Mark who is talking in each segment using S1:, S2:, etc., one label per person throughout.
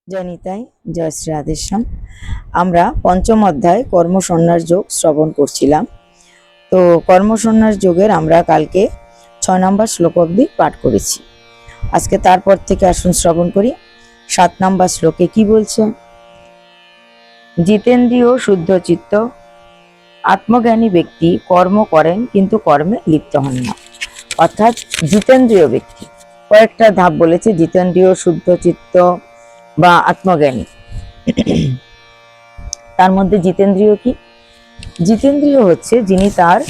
S1: জয় নিতাই, জয় শ্রী রাধেশ্যাম। আমরা পঞ্চম অধ্যায় কর্মসন্ন্যাস যোগ শ্রবণ করছিলাম। তো কর্মসন্ন্যাস যোগের আমরা কালকে 6 নম্বর শ্লোক অবধি পাঠ করেছি। আজকে তারপর থেকে আসুন শ্রবণ করি। 7 নম্বর শ্লোকে কি বলছে? জিতেন্দ্রিয় শুদ্ধ চিত্ত আত্মজ্ঞানী ব্যক্তি কর্ম করেন কিন্তু কর্মে লিপ্ত হন না। অর্থাৎ জিতেন্দ্রিয় ব্যক্তি, কয়েকটা ধাপ বলেছে। জিতেন্দ্রিয় শুদ্ধ চিত্ত বা আত্মজ্ঞানী, তার মধ্যে জিতেন্দ্রিয় কি? জিতেন্দ্রিয় হচ্ছে যিনি তার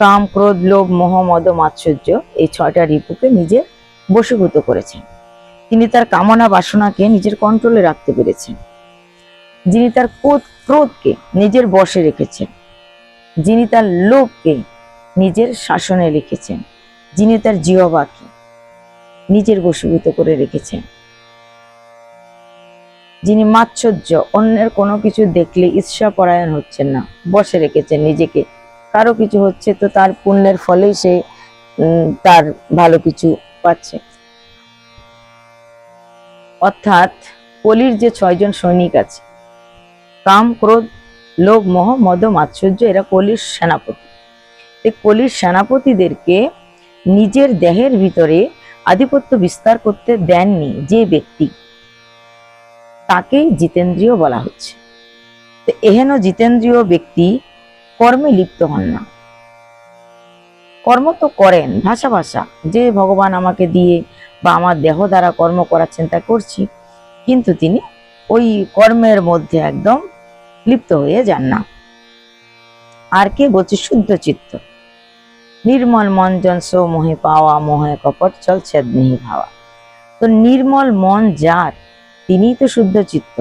S1: কাম ক্রোধ লোভ মোহ মদ মাৎসর্য এই 6টা রিপুকে নিজের বশীভূত করেছেন। তিনি তার কামনা বাসনাকে নিজের কন্ট্রোলে রাখতে পেরেছেন। যিনি তার ক্রোধকে নিজের বশে রেখেছেন, যিনি তার লোভকে নিজের শাসনে রেখেছেন, যিনি তার জিহ্বাকে নিজের বশীভূত করে রেখেছেন, যিনি মাৎসর্য অন্যের কোনো কিছু দেখলে ঈর্ষা পরায়ণ হচ্ছেন না, বসে রেখেছেন নিজেকে। কারো কিছু হচ্ছে তো তার পুণ্যের ফলেই সে তার ভালো কিছু পাচ্ছে। অর্থাৎ কলির যে 6জন সৈনিক আছে, কাম ক্রোধ লোভ মোহ মদ মাৎসর্য, এরা কলির সেনাপতি। এই কলির সেনাপতিদেরকে নিজের দেহের ভিতরে আধিপত্য বিস্তার করতে দেননি যে ব্যক্তি, তাকেই জিতেন্দ্রিয় বলা হচ্ছে। তো এহেন জিতেন্দ্রিয় ব্যক্তি কর্মে লিপ্ত হন না। কর্ম তো করেন ভাষা ভাষা, যে ভগবান আমাকে দিয়ে বা আমার দেহ দ্বারা কর্ম করাচ্ছেন তা করছি, কিন্তু তিনি ওই কর্মের মধ্যে একদম লিপ্ত হয়ে যান না। আর কে বলছে? শুদ্ধ চিত্ত নির্মল মন জনস মোহে পাওয়া মোহে কপট চল ছেদ নেহি ভাবা। তো নির্মল মন যার, তিনিই তো শুদ্ধ চিত্ত।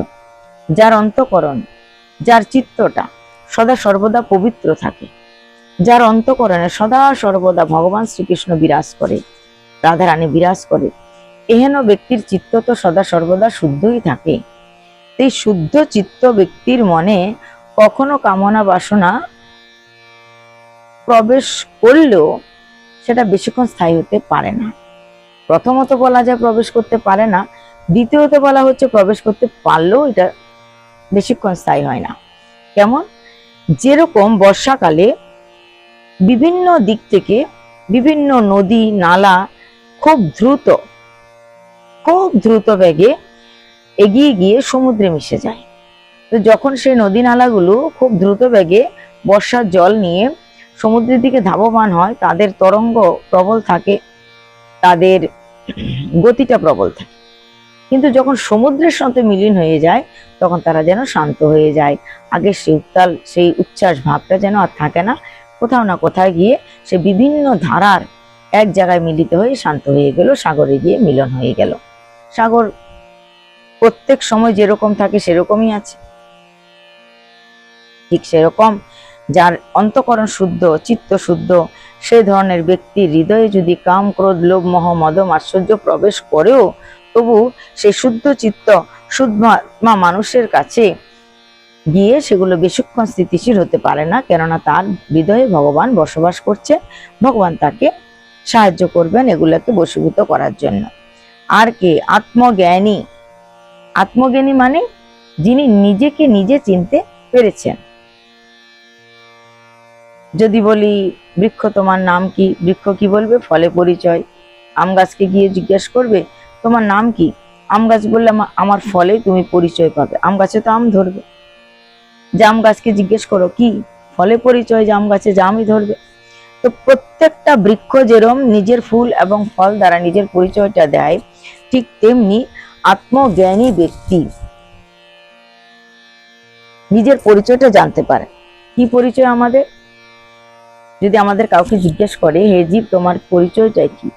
S1: যার অন্তঃকরণ, যার চিত্তটা সদা সর্বদা পবিত্র থাকে, যার অন্তঃকরণে সদা সর্বদা ভগবান শ্রীকৃষ্ণ বিরাজ করে, রাধারানী বিরাজ করে, এহেন ব্যক্তির চিত্ত তো সদা সর্বদা শুদ্ধই থাকে। এই শুদ্ধ চিত্ত ব্যক্তির মনে কখনো কামনা বাসনা প্রবেশ করলেও সেটা বেশিক্ষণ স্থায়ী হতে পারে না। প্রথমত বলা যায় প্রবেশ করতে পারে না, দ্বিতীয়ত বলা হচ্ছে প্রবেশ করতে পারলেও এটা বেশিক্ষণ স্থায়ী হয় না। কেমন? যেরকম বর্ষাকালে বিভিন্ন দিক থেকে বিভিন্ন নদী নালা খুব দ্রুত বেগে এগিয়ে গিয়ে সমুদ্রে মিশে যায়। তো যখন সেই নদী নালাগুলো খুব দ্রুত বেগে বর্ষার জল নিয়ে সমুদ্রের দিকে ধাবমান হয়, তাদের তরঙ্গ প্রবল থাকে, তাদের গতিটা প্রবল থাকে। কিন্তু যখন সমুদ্রের সাথে মিলিন হয়ে যায় তখন তারা যেন শান্ত হয়ে যায়। আগে সেই উত্তাল সেই উচ্ছ্বাস ভাবটা যেন আর থাকে না। কোথাও না কোথায় গিয়ে সে বিভিন্ন ধারার এক জায়গায় মিলিত হয়ে শান্ত হয়ে গেল, সাগরে গিয়ে মিলন হয়ে গেল। সাগর প্রত্যেক সময় যেরকম থাকে সেরকমই আছে। ঠিক সেরকম যার অন্তঃকরণ শুদ্ধ, চিত্ত শুদ্ধ, সেই ধরনের ব্যক্তির হৃদয়ে যদি কাম ক্রোধ লোভ মোহ মদ মাৎসর্য প্রবেশ করেও তবু সেই শুদ্ধ চিত্ত শুদ্ধাত্মা মানুষের কাছে গিয়ে সেগুলো বেশিক্ষণ স্থিতিশীল হতে পারে না, কেননা তার হৃদয়ে ভগবান বসবাস করছে। ভগবান তাকে সাহায্য করবেন এগুলোকে বশীভূত করার জন্য। আর কে? আত্মজ্ঞানী। আত্মজ্ঞানী মানে যিনি নিজেকে নিজে চিনতে পেরেছেন। যদি বলি বৃক্ষ তোমার নাম কি, বৃক্ষ কি বলবে? ফলে পরিচয়। আম গাছকে গিয়ে জিজ্ঞেস করবে তোমার নাম কি, আম গাছ বললে আমার ফলে তুমি পরিচয় পাবে, আম গাছে তো আম ধরবে। জাম গাছকে জিজ্ঞেস করো কি, ফলে পরিচয়, জাম গাছে জামই ধরবে। তো প্রত্যেকটা বৃক্ষ যেরকম নিজের ফুল এবং ফল দ্বারা নিজের পরিচয়টা দেয়, ঠিক তেমনি আত্মজ্ঞানী ব্যক্তি নিজের পরিচয়টা জানতে পারে। কি পরিচয় আমাদের? যদি আমাদের কাউকে জিজ্ঞেস করে হে জীব তোমার পরিচয়টা কি,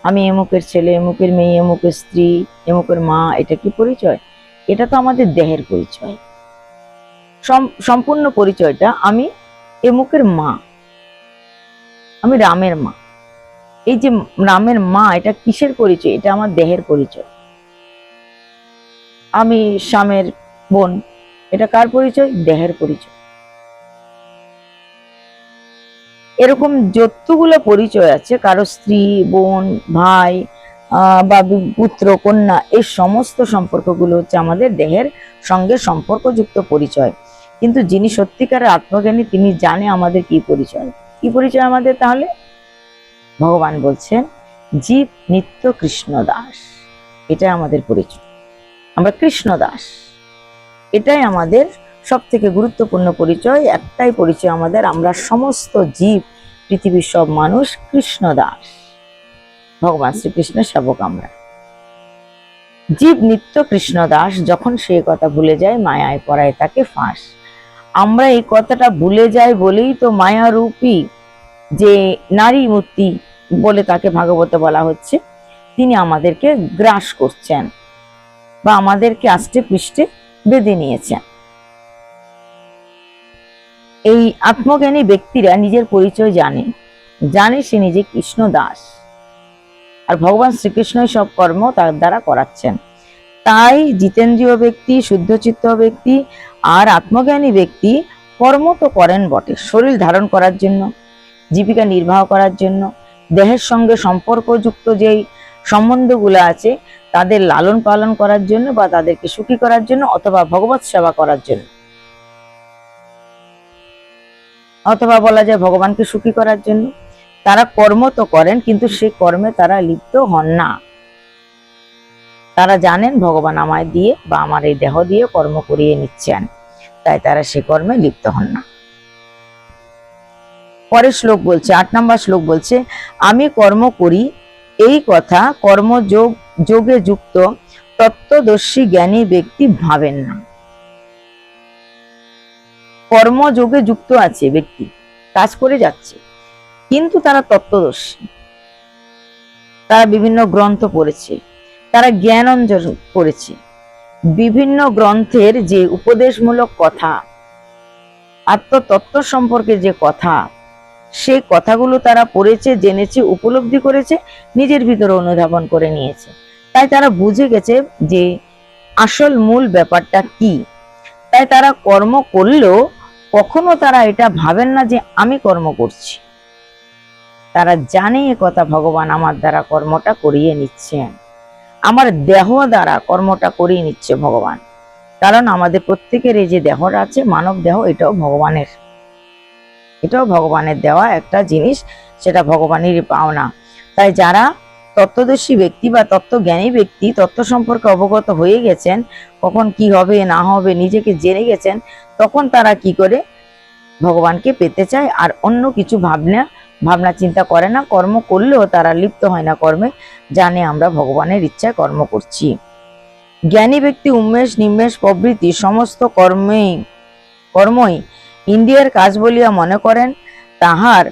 S1: আমি এমুকের ছেলে, এমুকের মেয়ে, এমুকের স্ত্রী, এমুকের মা, এটা কি পরিচয়? এটা তো আমাদের দেহের পরিচয়। সম্পূর্ণ পরিচয়টা আমি এমুকের মা, আমি রামের মা। এই যে রামের মা, এটা কিসের পরিচয়? এটা আমার দেহের পরিচয়। আমি শ্যামের বোন, এটা কার পরিচয়? দেহের পরিচয়। এরকম যতগুলো পরিচয় আছে, কারো স্ত্রী, বোন, ভাই, বা পুত্র কন্যা, এই সমস্ত সম্পর্কগুলো হচ্ছে আমাদের দেহের সঙ্গে সম্পর্কযুক্ত পরিচয়। কিন্তু যিনি সত্যিকারের আত্মজ্ঞানী তিনি জানে আমাদের কি পরিচয়। কি পরিচয় আমাদের তাহলে? ভগবান বলছেন জীব নিত্য কৃষ্ণ দাস, এটাই আমাদের পরিচয়। আমরা কৃষ্ণ দাস, এটাই আমাদের সব থেকে গুরুত্বপূর্ণ পরিচয়। একটাই পরিচয় আমাদের, আমরা সমস্ত জীব, পৃথিবীর সব মানুষ কৃষ্ণ দাস, ভগবান শ্রীকৃষ্ণের সেবক। আমরা জীব নিত্য কৃষ্ণ দাস, যখন সে কথা ভুলে যায় মায়ায় পড়ায় তাকে ফাঁস। আমরা এই কথাটা ভুলে যাই বলেই তো মায়ারূপী যে নারী মূর্তি বলে তাকে ভাগবতে বলা হচ্ছে, তিনি আমাদেরকে গ্রাস করছেন বা আমাদেরকে আষ্টে পৃষ্ঠে বেঁধে নিয়েছেন। এই আত্মজ্ঞানী ব্যক্তিরা নিজের পরিচয় জানে, সে নিজে কৃষ্ণ দাস, আর ভগবান শ্রীকৃষ্ণই সব কর্ম তার দ্বারা করাচ্ছেন। তাই জিতেন্দ্রীয় ব্যক্তি, শুদ্ধচিত্ত ব্যক্তি আর আত্মজ্ঞানী ব্যক্তি কর্ম তো করেন বটে, শরীর ধারণ করার জন্য, জীবিকা নির্বাহ করার জন্য, দেহের সঙ্গে সম্পর্কযুক্ত যেই সম্বন্ধগুলো আছে তাদের লালন পালন করার জন্য বা তাদেরকে সুখী করার জন্য, অথবা ভগবত সেবা করার জন্য, অথবা বলা যায় ভগবানকে সুখী করার জন্য। তারা কর্ম তো করেন, কিন্তু সেই কর্মে তারা লিপ্ত হন না। তারা জানেন ভগবান আমায় দিয়ে বা আমার এই দেহ দিয়ে কর্ম করিয়ে নিচ্ছেন, তাই তারা সে কর্মে লিপ্ত হন না। পরের শ্লোক বলছে, 8 নম্বর শ্লোক বলছে, আমি কর্ম করি এই কথা যোগে যুক্ত তত্ত্বদর্শী জ্ঞানী ব্যক্তি ভাবেন না। কর্মযোগে যুক্ত আছে ব্যক্তি, কাজ করে যাচ্ছে, কিন্তু তারা তত্ত্বদর্শী, তারা বিভিন্ন গ্রন্থ পড়েছে, তারা জ্ঞান অর্জন করেছে, বিভিন্ন গ্রন্থের যে উপদেশমূলক কথা, আত্মতত্ত্ব সম্পর্কে যে কথা, সেই কথাগুলো তারা পড়েছে, জেনেছে, উপলব্ধি করেছে, নিজের ভিতরে অনুধাবন করে নিয়েছে। তাই তারা বুঝে গেছে যে আসল মূল ব্যাপারটা কি। তাই তারা কর্ম করলেও কখনো তারা এটা ভাবেন না যে আমি কর্ম করছি। তারা জানে এ কথা, ভগবান আমার দ্বারা কর্মটা করিয়ে নিচ্ছেন, আমার দেহ দ্বারা কর্মটা করিয়ে নিচ্ছে ভগবান। কারণ আমাদের প্রত্যেকের এই যে দেহটা আছে, মানব দেহ, এটাও ভগবানের দেওয়া একটা জিনিস, সেটা ভগবানেরই পাওনা। তাই যারা তত্ত্বদর্শী ব্যক্তি বা তত্ত্বজ্ঞানী ব্যক্তি, তত্ত্ব সম্পর্কে অবগত হয়ে গেছেন, কখন কি হবে না হবে নিজেকে জেনে গেছেন, তখন তারা কি করে ভগবানকে পেতে চায়, আর অন্য কিছু ভাবনা চিন্তা করে না। কর্ম করলেও তারা লিপ্ত হয় না কর্মে, জানে আমরা ভগবানের ইচ্ছায় কর্ম করছি। জ্ঞানী ব্যক্তি উন্মেষ নিমেষ প্রভৃতি সমস্ত কর্মই ইন্দ্রিয়ের কাজ বলিয়া মনে করেন, তাহার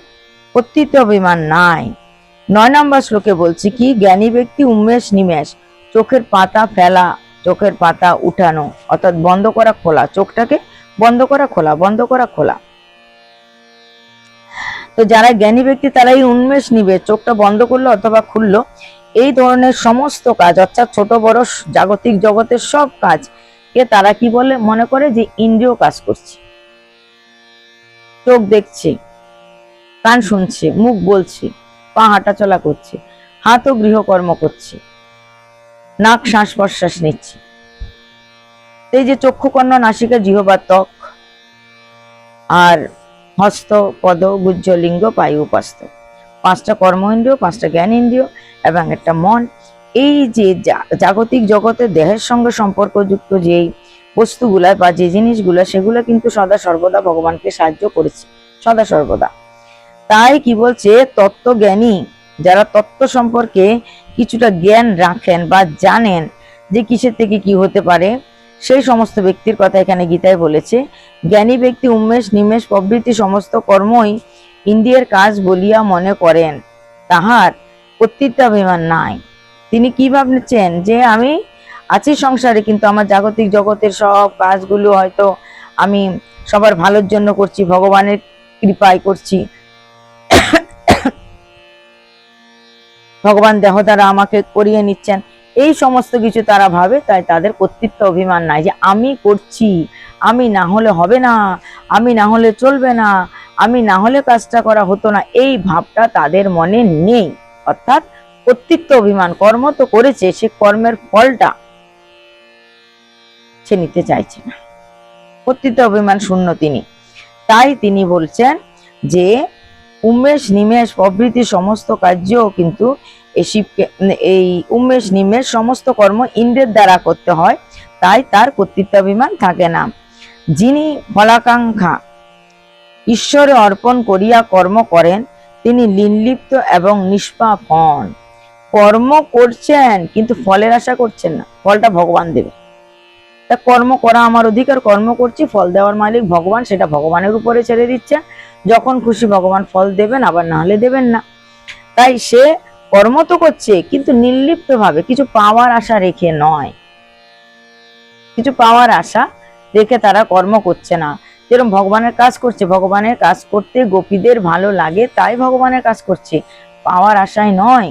S1: কর্তৃত্ব অভিমান নাই। 9 নম্বর শ্লোকে বলছি কি, জ্ঞানী ব্যক্তি উন্মেষ নিমেষ, চোখের পাতা ফেলা, চোখের পাতা উঠানো, অর্থাৎ বন্ধ করা খোলা, চোখটাকে বন্ধ করা খোলা, বন্ধ করা খোলা। তো যারা জ্ঞানী ব্যক্তি তারাই উন্মেষ নিবে, চোখটা বন্ধ করলো অথবা খুললো, এই ধরনের সমস্ত কাজ, অর্থাৎ ছোট বড় জাগতিক জগতের সব কাজ কে তারা কি বলে মনে করে যে ইন্দ্রিয় কাজ করছে। চোখ দেখছে, কান শুনছে, মুখ বলছে, পা হাঁটাচলা করছে, হাতও গৃহকর্ম করছে, নাক শ্বাস প্রশ্বাস নিচ্ছে। এই যে চক্ষু কর্ণ নাসিকা জিহ্বা ত্বক আর হস্ত পদ গুহ্য লিঙ্গ পায়ু উপাস্ত, 5টা কর্ম ইন্দ্রিয়, 5টা জ্ঞান ইন্দ্রিয় এবং একটা মন। এই যে জাগতিক জগতের দেহের সঙ্গে সম্পর্কযুক্ত যেই বস্তুগুলা বা যে জিনিসগুলা, সেগুলো কিন্তু সদা সর্বদা ভগবানকে সাহায্য করেছে, সদা সর্বদা। তাই কি বলছে, তত্ত্বজ্ঞানী যারা তত্ত্ব সম্পর্কে কিছুটা জ্ঞান রাখেন বা জানেন যে কিসের থেকে কি হতে পারে, সেই সমস্ত ব্যক্তির কথা এখানে গীতায় বলেছে। জ্ঞানী ব্যক্তি উন্মেষ নিমেষ প্রভৃতি সমস্ত কর্মই ইন্দ্রিয়ের কাজ বলিয়া মনে করেন, তাহার কর্তৃত্বাভিমান নাই। তিনি কি ভাবছেন যে আমি আছি সংসারে, কিন্তু আমার জাগতিক জগতের সব কাজগুলো হয়তো আমি সবার ভালোর জন্য করছি, ভগবানের কৃপায় করছি, ভগবান দেহ দ্বারা আমাকে করিয়ে নিচ্ছেন, এই সমস্ত কিছু তারা ভাবে। তাই তাদের কর্তৃত্ব অভিমান নাই, যে আমি করছি, আমি না হলে হবে না, আমি না হলে চলবে না, আমি না হলে কাজটা করা হতো না, এই ভাবটা তাদের মনে নেই, অর্থাৎ কর্তৃত্ব অভিমান, কর্ম তো করেছে, সে কর্মের ফলটা সে নিতে চাইছে না, কর্তৃত্ব অভিমান শূন্য তিনি। তাই তিনি বলছেন যে উন্মেষ নিমেষ প্রভৃতি সমস্ত কার্য কিন্তু এই উন্মেষ নিমেষ সমস্ত কর্ম ইন্দ্রের দ্বারা করতে হয়, তাই তার কর্তৃত্বাভিমান থাকে না। যিনি ফলাকাঙ্ক্ষা ঈশ্বরে অর্পণ করিয়া কর্ম করেন তিনি নির্লিপ্ত এবং নিষ্পাপ হন। কর্ম করছেন কিন্তু ফলের আশা করছেন না, ফলটা ভগবান দেবে। তা কর্ম করা আমার অধিকার, কর্ম করছি, ফল দেওয়ার মালিক ভগবান, সেটা ভগবানের উপরে ছেড়ে দিচ্ছে। যখন খুশি ভগবান ফল দেবেন, আবার না হলে দেবেন না। তাই সে কর্ম তো করছে কিন্তু নির্লিপ্ত ভাবে, কিছু পাওয়ার আশা রেখে নয়, কিছু পাওয়ার আশা রেখে তারা কর্ম করছে না। যেরকম ভগবানের কাজ করছে, ভগবানের কাজ করতে গোপীদের ভালো লাগে তাই ভগবানের কাজ করছে, পাওয়ার আশায় নয়।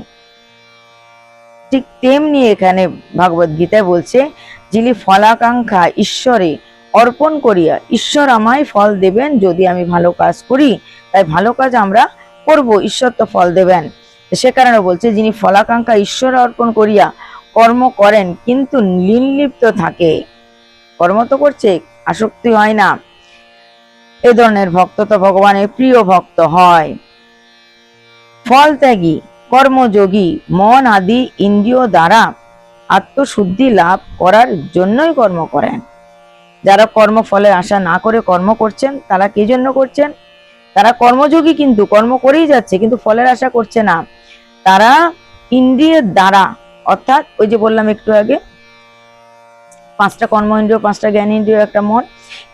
S1: ঠিক তেমনি এখানে ভাগবত গীতায় বলছে, যিনি ফলাকাঙ্ক্ষা ঈশ্বরে অর্পণ করিয়া, ঈশ্বর আমায় ফল দেবেন যদি আমি ভালো কাজ করি, তাই ভালো কাজ আমরা করব, ঈশ্বর তো ফল দেবেন। সে কারণে বলছে যিনি ফলাকাঙ্ক্ষা ঈশ্বরে অর্পণ করিয়া কর্ম করেন কিন্তু নির্লিপ্ত থাকে, কর্ম তো করছে, আসক্তি হয় না, এ ধরনের ভক্ত তো ভগবানের প্রিয় ভক্ত হয়। ফল ত্যাগী কর্মযোগী মন আদি ইন্দ্রিয় দ্বারা আত্মশুদ্ধি লাভ করার জন্যই কর্ম করেন। যারা কর্মফলের আশা না করে কর্ম করছেন, তারা কি জন্য করছেন? তারা কর্মযোগী কিন্তু কর্ম করেই যাচ্ছে, কিন্তু ফলের আশা করছে না। তারা ইন্দ্রিয়ের দ্বারা, অর্থাৎ ওই যে বললাম একটু আগে, 5টা কর্ম ইন্দ্রিয়, 5টা জ্ঞান ইন্দ্রিয়, একটা মন,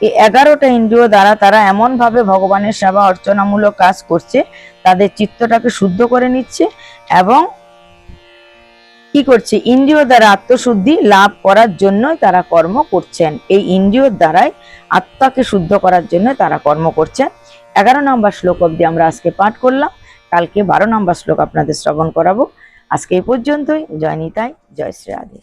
S1: এই 11টা ইন্দ্রিয় দ্বারা তারা এমন ভাবে ভগবানের সেবা অর্চনামূলক কাজ করছে, তাদের চিত্তটাকে শুদ্ধ করে নিচ্ছে এবং কি করছে, ইন্দ্রিয় দ্বারা আত্মশুদ্ধি লাভ করার জন্যই তারা কর্ম করছেন। এই ইন্দ্রিয় দ্বারাই আত্মাকে শুদ্ধ করার জন্য তারা কর্ম করছেন। 11 নম্বর শ্লোক অব্দি আমরা আজকে পাঠ করলাম, কালকে 12 নম্বর শ্লোক আপনাদের শ্রবণ করাবো। আজকে এই পর্যন্তই। জয় নিতাই, জয় শ্রী রাধে।